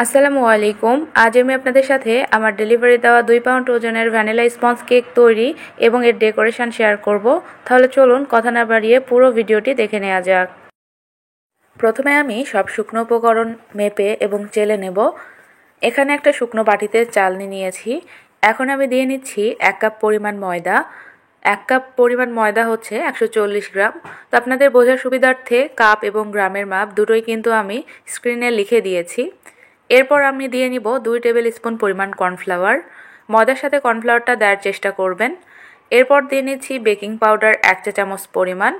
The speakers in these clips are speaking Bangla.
আসসালামু আলাইকুম। আজ আমি আপনাদের সাথে আমার ডেলিভারি দেওয়া 2 পাউন্ড ওজনের ভ্যানিলা স্পঞ্জ কেক তৈরি এবং এর ডেকোরেশন শেয়ার করব। তাহলে চলুন কথা না বাড়িয়ে পুরো ভিডিওটি দেখে নেওয়া যাক। প্রথমে আমি সব শুকনো উপকরণ মেপে এবং চেলে নেব। এখানে একটা শুকনো বাটিতে চালনি নিয়েছি। এখন আমি দিয়ে নিচ্ছি 1 কাপ পরিমাণ ময়দা। 1 কাপ পরিমাণ ময়দা হচ্ছে 140 গ্রাম। তো আপনাদের বোঝার সুবিধার্থে কাপ এবং গ্রামের মাপ দুটোই কিন্তু আমি স্ক্রিনে লিখে দিয়েছি। এরপর আমি দিয়ে নিব 2 টেবিল স্পুন পরিমাণ কর্নফ্লাওয়ার। ময়দার সাথে কর্নফ্লাওয়ারটা দেওয়ার চেষ্টা করবেন। এরপর দিয়ে নিচ্ছি বেকিং পাউডার 1 চা চামচ পরিমাণ।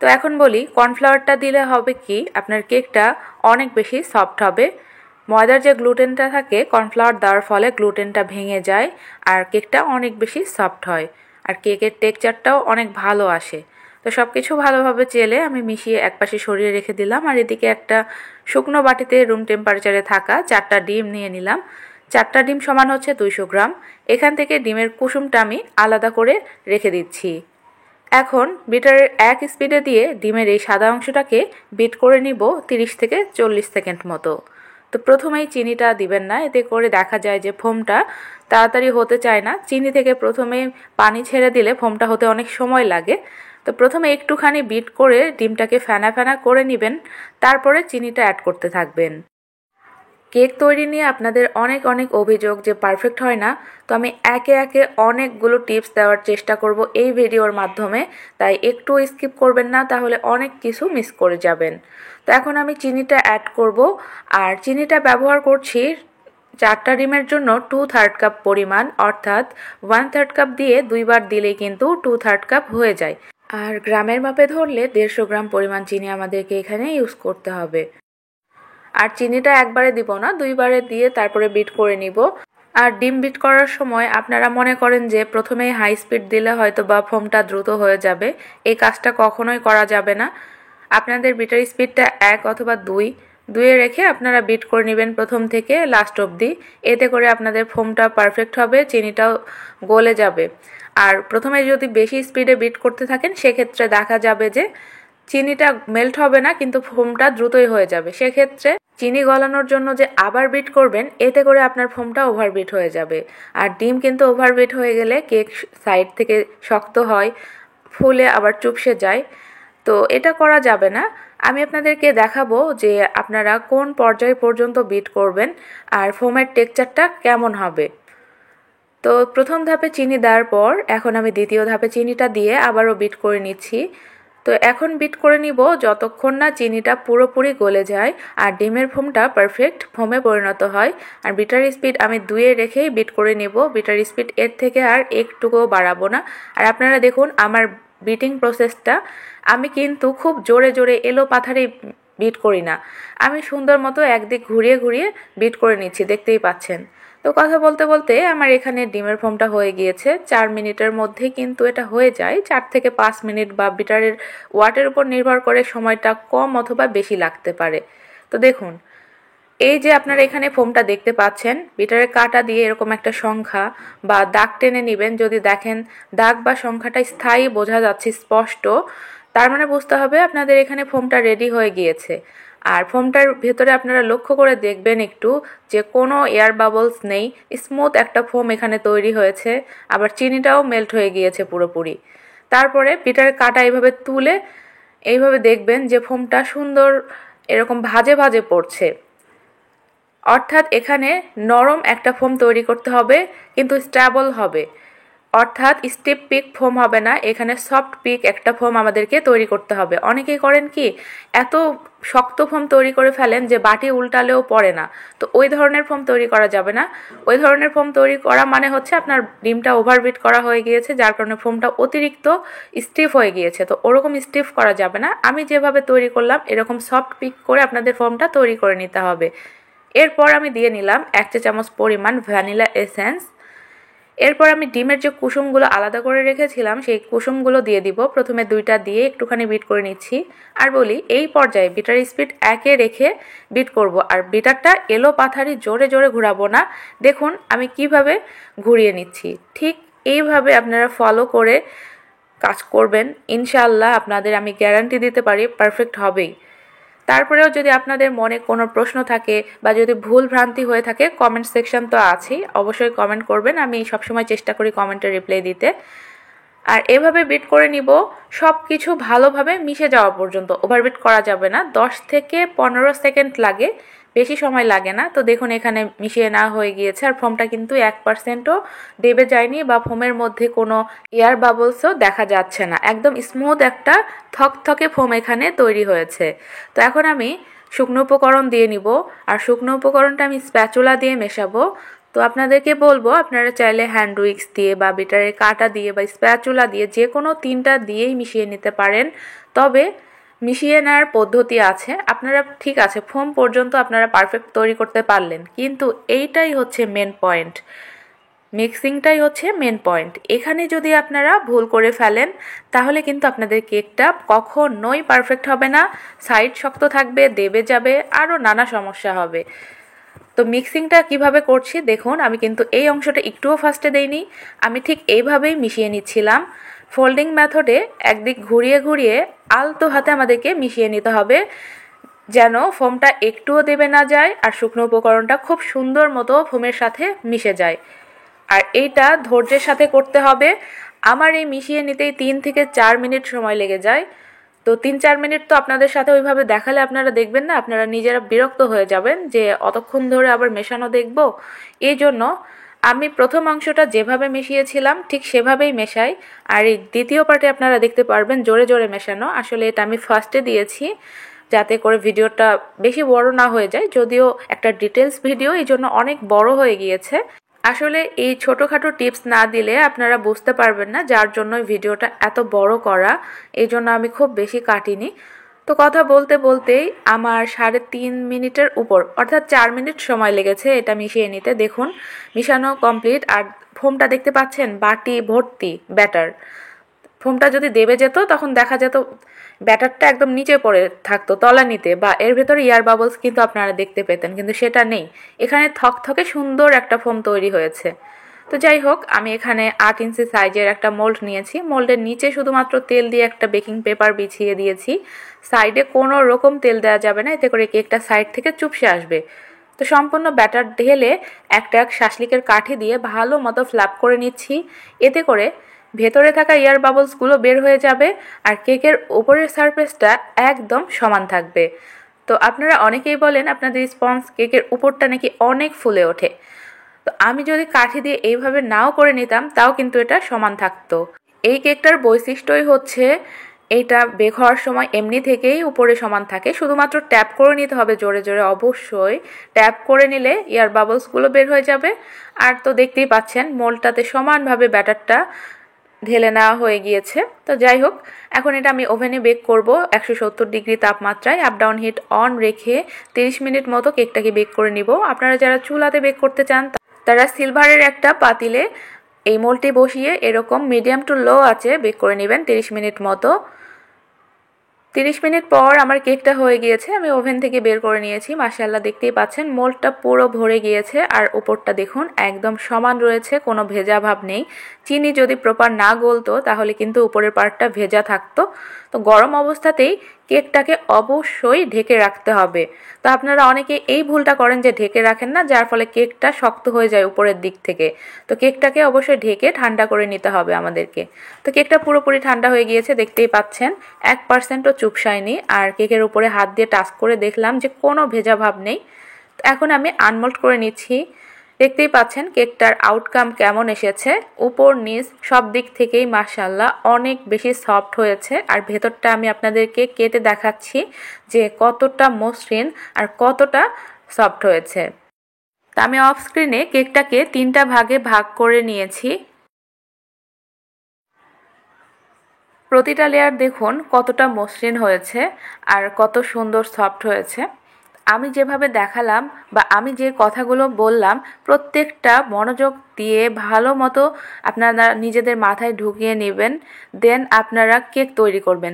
তো এখন বলি কর্নফ্লাওয়ারটা দিলে হবে কি আপনার কেকটা অনেক বেশি সফট হবে। ময়দার যে গ্লুটেনটা থাকে কর্নফ্লাওয়ার দেওয়ার ফলে গ্লুটেনটা ভেঙে যায় আর কেকটা অনেক বেশি সফট হয় আর কেকের টেক্সচারটাও অনেক ভালো আসে। তো সব কিছু ভালোভাবে চেলে আমি মিশিয়ে একপাশে সরিয়ে রেখে দিলাম আর এদিকে একটা শুকনো বাটিতে রুম টেম্পারেচারে থাকা 4টা ডিম নিয়ে নিলাম। 4টা ডিম সমান হচ্ছে 200 গ্রাম। এখান থেকে ডিমের কুসুমটা আমি আলাদা করে রেখে দিচ্ছি। এখন বিটারের 1 স্পিডে দিয়ে ডিমের এই সাদা অংশটাকে বিট করে নিব 30 থেকে 40 সেকেন্ড মতো। তো প্রথমেই চিনিটা দিবেন না, এতে করে দেখা যায় যে ফোমটা তাড়াতাড়ি হতে চায় না। চিনি থেকে প্রথমে পানি ছেড়ে দিলে ফোমটা হতে অনেক সময় লাগে। তো প্রথমে একটুখানি বিট করে ডিমটাকে ফেনা ফেনা করে নেবেন, তারপরে চিনিটা অ্যাড করতে থাকবেন। কেক তৈরি নিয়ে আপনাদের অনেক অভিযোগ যে পারফেক্ট হয় না। তো আমি একে একে অনেকগুলো টিপস দেওয়ার চেষ্টা করব এই ভিডিওর মাধ্যমে, তাই একটু স্কিপ করবেন না, তাহলে অনেক কিছু মিস করে যাবেন। তো এখন আমি চিনিটা অ্যাড করব আর চিনিটা ব্যবহার করছি 4টা ডিমের জন্য 2/3 কাপ পরিমাণ, অর্থাৎ 1/3 কাপ দিয়ে 2বার দিলেই কিন্তু 2/3 কাপ হয়ে যায়। আর গ্রামের মাপে ধরলে 150 গ্রাম পরিমাণ চিনি আমাদেরকে এখানে ইউজ করতে হবে। আর চিনিটা একবারে দিব না, 2বারে দিয়ে তারপরে বিট করে নিব। আর ডিম বিট করার সময় আপনারা মনে করেন যে প্রথমেই হাই স্পিড দিলে হয়তো বা ফোমটা দ্রুত হয়ে যাবে। এই কাজটা কখনোই করা যাবে না। আপনাদের বিটার স্পিডটা 1 অথবা 2 রেখে আপনারা বিট করে নেবেন প্রথম থেকে লাস্ট অবধি। এতে করে আপনাদের ফোমটা পারফেক্ট হবে, চিনিটাও গলে যাবে। আর প্রথমে যদি বেশি স্পিডে বিট করতে থাকেন সেক্ষেত্রে দেখা যাবে যে চিনিটা মেল্ট হবে না, কিন্তু ফোমটা দ্রুতই হয়ে যাবে। সেক্ষেত্রে চিনি গলানোর জন্য যে আবার বিট করবেন, এতে করে আপনার ফোমটা ওভারবিট হয়ে যাবে। আর ডিম কিন্তু ওভারবিট হয়ে গেলে কেক সাইড থেকে শক্ত হয়, ফুলে আবার চুপসে যায়। তো এটা করা যাবে না। আমি আপনাদেরকে দেখাবো যে আপনারা কোন পর্যায় পর্যন্ত বিট করবেন আর ফোমের টেক্সচারটা কেমন হবে। তো প্রথম ধাপে চিনি দেওয়ার পর এখন আমি দ্বিতীয় ধাপে চিনিটা দিয়ে আবারও বিট করে নিচ্ছি। তো এখন বিট করে নিব যতক্ষণ না চিনিটা পুরোপুরি গলে যায় আর ডিমের ফোমটা পারফেক্ট ফোমে পরিণত হয়। আর বিটার স্পিড আমি 2-এ রেখেই বিট করে নিব। বিটার স্পিড এর থেকে আর একটুকুও বাড়াবো না। আর আপনারা দেখুন আমার বিটিং প্রসেসটা, আমি কিন্তু খুব জোরে জোরে এলো পাথারি বিট করি না, আমি সুন্দর মতো একদিক ঘুরিয়ে ঘুরিয়ে বিট করে নিচ্ছি, দেখতেই পাচ্ছেন। তো কথা বলতে বলতে আমার এখানে ডিমের ফোমটা হয়ে গিয়েছে। 4 মিনিটের মধ্যে কিন্তু এটা হয়ে যায়। 4 থেকে 5 মিনিট বা বিটারের ওয়াটের উপর নির্ভর করে সময়টা কম অথবা বেশি লাগতে পারে। তো দেখুন এই যে আপনারা এখানে ফোমটা দেখতে পাচ্ছেন, বিটারের কাঁটা দিয়ে এরকম একটা সংখ্যা বা দাগ টেনে নেবেন। যদি দেখেন দাগ বা সংখ্যাটা স্থায়ী বোঝা যাচ্ছে স্পষ্ট, তার মানে বুঝতে হবে আপনাদের এখানে ফোমটা রেডি হয়ে গিয়েছে। আর ফোমটার ভেতরে আপনারা লক্ষ্য করে দেখবেন একটু যে কোনো এয়ার বাবলস নেই, স্মুথ একটা ফোম এখানে তৈরি হয়েছে। আবার চিনিটাও মেল্ট হয়ে গিয়েছে পুরোপুরি। তারপরে বিটারের কাঁটা এইভাবে তুলে এইভাবে দেখবেন যে ফোমটা সুন্দর এরকম ভাজে ভাজে পড়ছে। অর্থাৎ এখানে নরম একটা ফোম তৈরি করতে হবে, কিন্তু স্টেবল হবে। অর্থাৎ স্টিপ পিক ফোম হবে না, এখানে সফট পিক একটা ফোম আমাদেরকে তৈরি করতে হবে। অনেকেই করেন কি এত শক্ত ফোম তৈরি করে ফেলেন যে বাটি উল্টালেও পড়ে না। তো ওই ধরনের ফোম তৈরি করা যাবে না। ওই ধরনের ফোম তৈরি করা মানে হচ্ছে আপনার ডিমটা ওভারবিট করা হয়ে গিয়েছে, যার কারণে ফোমটা অতিরিক্ত স্টিফ হয়ে গিয়েছে। তো ওরকম স্টিফ করা যাবে না। আমি যেভাবে তৈরি করলাম এরকম সফট পিক করে আপনাদের ফোমটা তৈরি করে নিতে হবে। এরপর আমি দিয়ে নিলাম 1 চা চামচ পরিমাণ ভ্যানিলা এসেন্স। এরপর আমি ডিমের যে কুসুমগুলো আলাদা করে রেখেছিলাম সেই কুসুমগুলো দিয়ে দিব। প্রথমে 2টা দিয়ে একটুখানি বিট করে নিচ্ছি। আর বলি এই পর্যায়ে বিটার স্পিড 1-এ রেখে বিট করব। আর বিটারটা এলো পাথারি জোরে জোরে ঘোরাবো না। দেখুন আমি কিভাবে ঘুরিয়ে নিচ্ছি, ঠিক এইভাবে আপনারা ফলো করে কাজ করবেন। ইনশাআল্লাহ আপনাদের আমি গ্যারান্টি দিতে পারি পারফেক্ট হবেই। তারপরেও যদি আপনাদের মনে কোনো প্রশ্ন থাকে বা যদি ভুল ভ্রান্তি হয়ে থাকে, কমেন্ট সেকশন তো আছেই, অবশ্যই কমেন্ট করবেন। আমি সবসময় চেষ্টা করি কমেন্টে রিপ্লাই দিতে। আর এভাবে বিট করে নিব, সব কিছু ভালোভাবে মিশে যাওয়া পর্যন্ত। ওভারবিট করা যাবে না, 10 থেকে 15 সেকেন্ড লাগে, বেশি সময় লাগে না। তো দেখুন এখানে মিশিয়ে না হয়ে গিয়েছে, আর ফোমটা কিন্তু 1%ও দেবে যায়নি বা ফোমের মধ্যে কোনো এয়ার বাবলসও দেখা যাচ্ছে না। একদম স্মুথ একটা থকথকে ফোম এখানে তৈরি হয়েছে। তো এখন আমি শুকনো উপকরণ দিয়ে নিব, আর শুকনো উপকরণটা আমি স্প্যাচুলা দিয়ে মেশাবো। তো আপনাদেরকে বলবো, আপনারা চাইলে হ্যান্ড উইক্স দিয়ে বা বিটারের কাঁটা দিয়ে বা স্প্যাচুলা দিয়ে যে কোনো 3টা দিয়েই মিশিয়ে নিতে পারেন। তবে মিশিয়ে নেওয়ার পদ্ধতি আছে, আপনারা ঠিক আছে ফোম পর্যন্ত আপনারা পারফেক্ট তৈরি করতে পারলেন, কিন্তু এইটাই হচ্ছে মেন পয়েন্ট, মিক্সিংটাই হচ্ছে মেন পয়েন্ট। এখানে যদি আপনারা ভুল করে ফেলেন তাহলে কিন্তু আপনাদের কেকটা কখনোই পারফেক্ট হবে না, সাইড শক্ত থাকবে, দেবে যাবে, আরও নানা সমস্যা হবে। তো মিক্সিংটা কিভাবে করছি দেখুন, আমি কিন্তু এই অংশটা একটুও ফার্স্টে দেইনি, আমি ঠিক এইভাবেই মিশিয়ে নিচ্ছিলাম। ফোল্ডিং মেথডে একদিক ঘুরিয়ে ঘুরিয়ে আলতো হাতে আমাদেরকে মিশিয়ে নিতে হবে, যেন ফোমটা একটুও দেবে না যায় আর শুকনো উপকরণটা খুব সুন্দর মতো ফোমের সাথে মিশে যায়। আর এইটা ধৈর্যের সাথে করতে হবে। আমার এই মিশিয়ে নিতেই 3 থেকে 4 মিনিট সময় লেগে যায়। তো 3-4 মিনিট তো আপনাদের সাথে ওইভাবে দেখালে আপনারা দেখবেন না, আপনারা নিজেরা বিরক্ত হয়ে যাবেন যে অতক্ষণ ধরে আবার মেশানো দেখব। এই জন্য আমি প্রথম অংশটা যেভাবে মিশিয়েছিলাম ঠিক সেভাবেই মেশাই। আর এই দ্বিতীয় পার্টে আপনারা দেখতে পারবেন জোরে জোরে মেশানো। আসলে এটা আমি ফার্স্টে দিয়েছি যাতে করে ভিডিওটা বেশি বড় না হয়ে যায়, যদিও একটা ডিটেলস ভিডিও, এই জন্য অনেক বড় হয়ে গিয়েছে। আসলে এই ছোটোখাটো টিপস না দিলে আপনারা বুঝতে পারবেন না, যার জন্য ভিডিওটা এত বড় করা। এই জন্য আমি খুব বেশি কাটিনি। তো কথা বলতে বলতেই আমার 3.5 মিনিটের উপর, অর্থাৎ 4 মিনিট সময় লেগেছে এটা মিশিয়ে নিতে। দেখুন মিশানো কমপ্লিট, আর ফোমটা দেখতে পাচ্ছেন বাটি ভর্তি ব্যাটার। ফোমটা যদি দেবে যেত তখন দেখা যেত ব্যাটারটা একদম নিচে পড়ে থাকতো তলানিতে, বা এর ভেতরে এয়ার বাবলস কিন্তু আপনারা দেখতে পেতেন, কিন্তু সেটা নেই। এখানে থকথকে সুন্দর একটা ফোম তৈরি হয়েছে। তো যাই হোক, আমি এখানে 8 ইঞ্চি সাইজের একটা মোল্ড নিয়েছি। মোল্ডের নিচে শুধুমাত্র তেল দিয়ে একটা বেকিং পেপার বিছিয়ে দিয়েছি, সাইডে কোনো রকম তেল দেওয়া যাবে না, এতে করে কেকটা সাইড থেকে চুপসে আসবে। তো সম্পূর্ণ ব্যাটার ঢেলে একটা শাসলিকের কাঠি দিয়ে ভালো মতো ফ্ল্যাপ করে নিচ্ছি, এতে করে ভেতরে থাকা এয়ার বাবলসগুলো বের হয়ে যাবে আর কেকের উপরের সারফেসটা একদম সমান থাকবে। তো আপনারা অনেকেই বলেন আপনাদের স্পঞ্জ কেকের উপরটা নাকি অনেক ফুলে ওঠে। তো আমি যদি কাঠি দিয়ে এইভাবে নাও করে নিতাম তাও কিন্তু এটা সমান থাকতো। এই কেকটার বৈশিষ্ট্যই হচ্ছে এইটা বেক হওয়ার সময় এমনি থেকেই উপরে সমান থাকে, শুধুমাত্র ট্যাপ করে নিতে হবে জোরে জোরে, অবশ্যই ট্যাপ করে নিলে এয়ার বাবলসগুলো বের হয়ে যাবে। আর তো দেখতেই পাচ্ছেন মোল্ডটাতে সমানভাবে ব্যাটারটা ঢেলে নেওয়া হয়ে গিয়েছে। তো যাই হোক, এখন এটা আমি ওভেনে বেক করব 170 ডিগ্রি তাপমাত্রায়, আপ ডাউন হিট অন রেখে 30 মিনিট মতো কেকটাকে বেক করে নিব। আপনারা যারা চুলাতে বেক করতে চান তারা সিলভারের একটা পাতিলে এই মোল্ডটি বসিয়ে এরকম মিডিয়াম টু লো আঁচে বেক করে নেবেন 30 মিনিট মতো। 30 মিনিট পর আমার কেকটা হয়ে গিয়েছে, আমি ওভেন থেকে বের করে নিয়েছি। মাশাআল্লাহ দেখতেই পাচ্ছেন মোল্ডটা পুরো ভরে গিয়েছে, আর উপরটা দেখুন একদম সমান রয়েছে, কোনো ভেজা ভাব নেই। চিনি যদি প্রপার না গলতো তাহলে কিন্তু উপরের পার্টটা ভেজা থাকতো। তো গরম অবস্থাতেই কেকটাকে অবশ্যই ঢেকে রাখতে হবে। তো আপনারা অনেকে এই ভুলটা করেন যে ঢেকে রাখেন না, যার ফলে কেকটা শক্ত হয়ে যায় উপরের দিক থেকে। তো কেকটাকে অবশ্যই ঢেকে ঠান্ডা করে নিতে হবে আমাদেরকে। তো কেকটা পুরোপুরি ঠান্ডা হয়ে গিয়েছে, দেখতেই পাচ্ছেন 1%ও চুপসায়নি। আর কেকের উপরে হাত দিয়ে টাচ করে দেখলাম যে কোনো ভেজা ভাব নেই। এখন আমি আনমোল্ড করে নিচ্ছি। দেখতেই পাচ্ছেন কেকটার আউটকাম কেমন এসেছে, উপর নিচ সব দিক থেকেই মাশাআল্লাহ অনেক বেশি সফট হয়েছে। আর ভেতরটা আমি আপনাদেরকে কেটে দেখাচ্ছি যে কতটা মসৃণ আর কতটা সফট হয়েছে। তা আমি অফ স্ক্রিনে কেকটাকে 3টা ভাগে ভাগ করে নিয়েছি। প্রতিটা লেয়ার দেখুন কতটা মসৃণ হয়েছে আর কত সুন্দর সফট হয়েছে। আমি যেভাবে দেখালাম বা আমি যে কথাগুলো বললাম প্রত্যেকটা মনোযোগ দিয়ে ভালো মতো আপনারা নিজেদের মাথায় ঢুকিয়ে নেবেন, দেন আপনারা কেক তৈরি করবেন।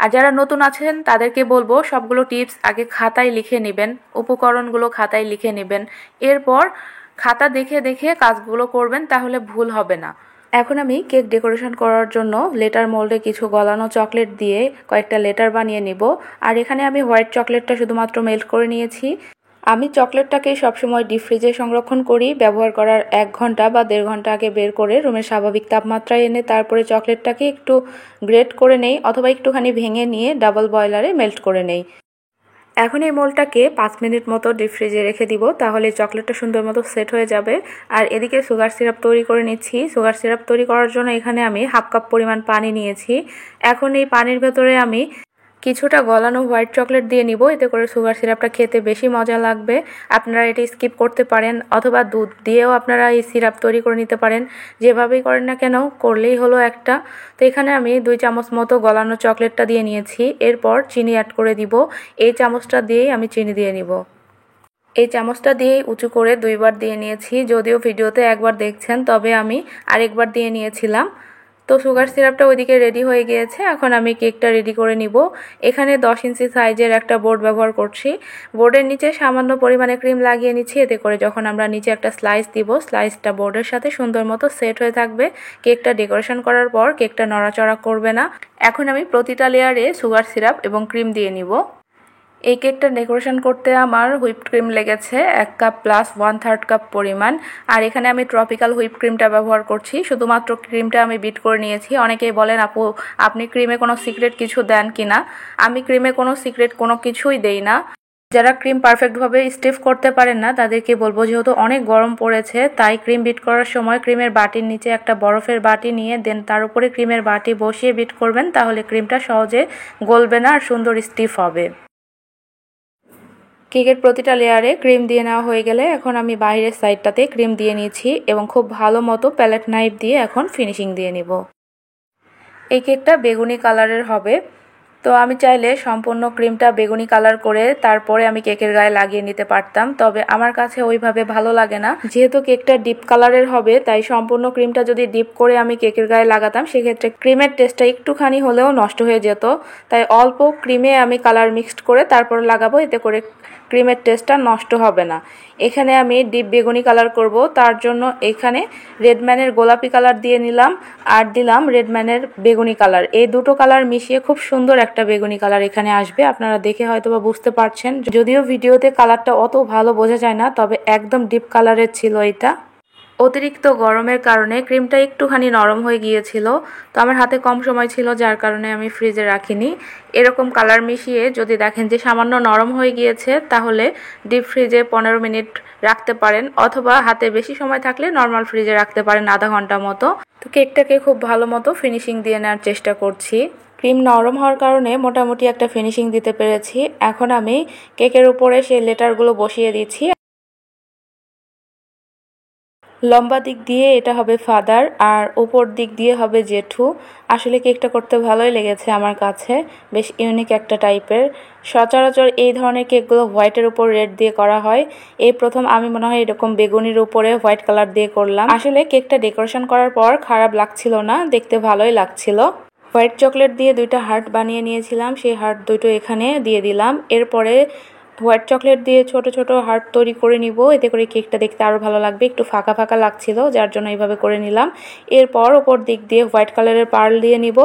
আর যারা নতুন আছেন তাদেরকে বলবো সবগুলো টিপস আগে খাতায় লিখে নেবেন, উপকরণগুলো খাতায় লিখে নেবেন, এরপর খাতা দেখে দেখে কাজগুলো করবেন, তাহলে ভুল হবে না। এখন আমি কেক ডেকোরেশন করার জন্য লেটার মোল্ডে কিছু গলানো চকলেট দিয়ে কয়েকটা লেটার বানিয়ে নিব। আর এখানে আমি হোয়াইট চকলেটটা শুধুমাত্র মেল্ট করে নিয়েছি। আমি চকলেটটাকে সবসময় ডিপ ফ্রিজে সংরক্ষণ করি। ব্যবহার করার 1 ঘন্টা বা 1.5 ঘন্টা আগে বের করে রুমের স্বাভাবিক তাপমাত্রায় এনে তারপরে চকলেটটাকে একটু গ্রেট করে নেই অথবা একটুখানি ভেঙে নিয়ে ডাবল বয়লারে মেল্ট করে নেই। এখন এই মোলটাকে 5 মিনিট মতো ডিপ ফ্রিজে রেখে দিব, তাহলে চকলেটটা সুন্দর মতো সেট হয়ে যাবে। আর এদিকে সুগার সিরাপ তৈরি করে নিচ্ছি। সুগার সিরাপ তৈরি করার জন্য এখানে আমি 1/2 কাপ পরিমাণ পানি নিয়েছি। এখন এই পানির ভেতরে আমি কিছুটা গলানো হোয়াইট চকলেট দিয়ে নিব, এতে করে সুগার সিরাপটা খেতে বেশি মজা লাগবে। আপনারা এটা স্কিপ করতে পারেন অথবা দুধ দিয়েও আপনারা এই সিরাপ তৈরি করে নিতে পারেন। যেভাবেই করেন না কেন করলেই হলো একটা। তো এখানে আমি 2 চামচ মতো গলানো চকলেটটা দিয়ে নিয়েছি। এরপর চিনি অ্যাড করে দিব। এই চামচটা দিয়েই আমি চিনি দিয়ে নিব। এই চামচটা দিয়েই উঁচু করে 2 বার দিয়ে নিয়েছি। যদিও ভিডিওতে একবার দেখছেন, তবে আমি আরেকবার দিয়ে নিয়েছিলাম। তো সুগার সিরাপটা ওইদিকে রেডি হয়ে গিয়েছে। এখন আমি কেকটা রেডি করে নিব। এখানে 10 ইঞ্চি সাইজের একটা বোর্ড ব্যবহার করছি। বোর্ডের নিচে সামান্য পরিমাণে ক্রিম লাগিয়ে নিচ্ছি, এতে করে যখন আমরা নিচে একটা স্লাইস দিব, স্লাইসটা বোর্ডের সাথে সুন্দর মতো সেট হয়ে থাকবে। কেকটা ডেকোরেশন করার পর কেকটা নড়াচড়া করবে না। এখন আমি প্রতিটা লেয়ারে সুগার সিরাপ এবং ক্রিম দিয়ে নিব। এই কেকটা ডেকোরেশন করতে আমার হুইপড ক্রিম লেগেছে 1 কাপ প্লাস 1/3 কাপ পরিমাণ। আর এখানে আমি ট্রপিক্যাল হুইপ ক্রিমটা ব্যবহার করছি। শুধুমাত্র ক্রিমটা আমি বিট করে নিয়েছি। অনেকেই বলেন আপু আপনি ক্রিমে কোনো সিক্রেট কিছু দেন কিনা। আমি ক্রিমে কোনো সিক্রেট কোনো কিছুই দেই না। যারা ক্রিম পারফেক্টভাবে স্টিফ করতে পারেন না তাদেরকে বলবো, যেহেতু অনেক গরম পড়েছে তাই ক্রিম বিট করার সময় ক্রিমের বাটির নিচে একটা বরফের বাটি নিয়ে দেন তার উপরে ক্রিমের বাটি বসিয়ে বিট করবেন, তাহলে ক্রিমটা সহজে গলবে না আর সুন্দর স্টিফ হবে। কেকের প্রতিটা লেয়ারে ক্রিম দিয়ে নেওয়া হয়ে গেলে এখন আমি বাইরের সাইডটাতে ক্রিম দিয়ে নিয়েছি এবং খুব ভালো মতো প্যালেট নাইফ দিয়ে এখন ফিনিশিং দিয়ে নিব। এই কেকটা বেগুনি কালারের হবে। তো আমি চাইলে সম্পূর্ণ ক্রিমটা বেগুনি কালার করে তারপরে আমি কেকের গায়ে লাগিয়ে নিতে পারতাম, তবে আমার কাছে ওইভাবে ভালো লাগে না। যেহেতু কেকটা ডিপ কালারের হবে তাই সম্পূর্ণ ক্রিমটা যদি ডিপ করে আমি কেকের গায়ে লাগাতাম সেক্ষেত্রে ক্রিমের টেস্টটা একটুখানি হলেও নষ্ট হয়ে যেত। তাই অল্প ক্রিমে আমি কালার মিক্সড করে তারপর লাগাবো, এতে করে ক্রিমের টেস্টটা নষ্ট হবে না। এখানে আমি ডিপ বেগুনি কালার করব, তার জন্য এখানে রেডম্যানের গোলাপি কালার দিয়ে নিলাম আর দিলাম রেডম্যানের বেগুনি কালার। এই দুটো কালার মিশিয়ে খুব সুন্দর একটা বেগুনি কালার এখানে আসবে। আপনারা দেখে হয়তো বা বুঝতে পারছেন, যদিও ভিডিওতে কালারটা অত ভালো বোঝা যায় না, তবে একদম ডিপ কালারের ছিল এটা। অতিরিক্ত গরমের কারণে ক্রিমটা একটুখানি নরম হয়ে গিয়েছিল। তো আমার হাতে কম সময় ছিল যার কারণে আমি ফ্রিজে রাখিনি। এরকম কালার মিশিয়ে যদি দেখেন যে সামান্য নরম হয়ে গিয়েছে তাহলে ডিপ ফ্রিজে 15 মিনিট রাখতে পারেন, অথবা হাতে বেশি সময় থাকলে নর্মাল ফ্রিজে রাখতে পারেন আধা ঘন্টা মতো। তো কেকটাকে খুব ভালো মতো ফিনিশিং দিয়ে নেওয়ার চেষ্টা করছি। ক্রিম নরম হওয়ার কারণে মোটামুটি একটা ফিনিশিং দিতে পেরেছি। এখন আমি কেকের উপরে সেই লেটারগুলো বসিয়ে দিচ্ছি। লম্বা দিক দিয়ে এটা হবে ফাদার আর উপর দিক দিয়ে হবে জেঠু। আসলে কেকটা করতে ভালোই লেগেছে আমার কাছে, বেশ ইউনিক একটা টাইপের। সচরাচর এই ধরনের কেকগুলো হোয়াইটের উপর রেড দিয়ে করা হয়। এই প্রথম আমি মনে হয় এরকম বেগুনির উপরে হোয়াইট কালার দিয়ে করলাম। আসলে কেকটা ডেকোরেশন করার পর খারাপ লাগছিল না, দেখতে ভালোই লাগছিল। হোয়াইট চকলেট দিয়ে 2টা হার্ট বানিয়ে নিয়েছিলাম, সেই হার্ট দুটো এখানে দিয়ে দিলাম। এরপরে হোয়াইট চকলেট দিয়ে ছোট ছোট হার্ট তৈরি করে নিব, এতে করে কেকটা দেখতে আরও ভালো লাগবে। একটু ফাঁকা ফাঁকা লাগছিল যার জন্য এইভাবে করে নিলাম। এরপর ওপর দিক দিয়ে হোয়াইট কালারের পার্ল দিয়ে নিব।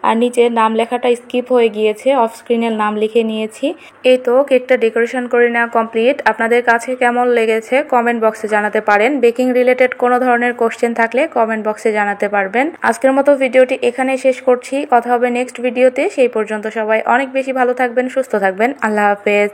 আর নিচে নাম লেখাটা স্কিপ হয়ে গিয়েছে, অফ স্ক্রিনের নাম লিখে নিয়েছি। এই তো কেকটা ডেকোরেশন করে নেওয়া কমপ্লিট। আপনাদের কাছে কেমন লেগেছে কমেন্ট বক্সে জানাতে পারেন। বেকিং রিলেটেড কোনো ধরনের কোশ্চেন থাকলে কমেন্ট বক্সে জানাতে পারবেন। আজকের মতো ভিডিওটি এখানেই শেষ করছি। কথা হবে নেক্সট ভিডিওতে। সেই পর্যন্ত সবাই অনেক বেশি ভালো থাকবেন, সুস্থ থাকবেন। আল্লাহ হাফেজ।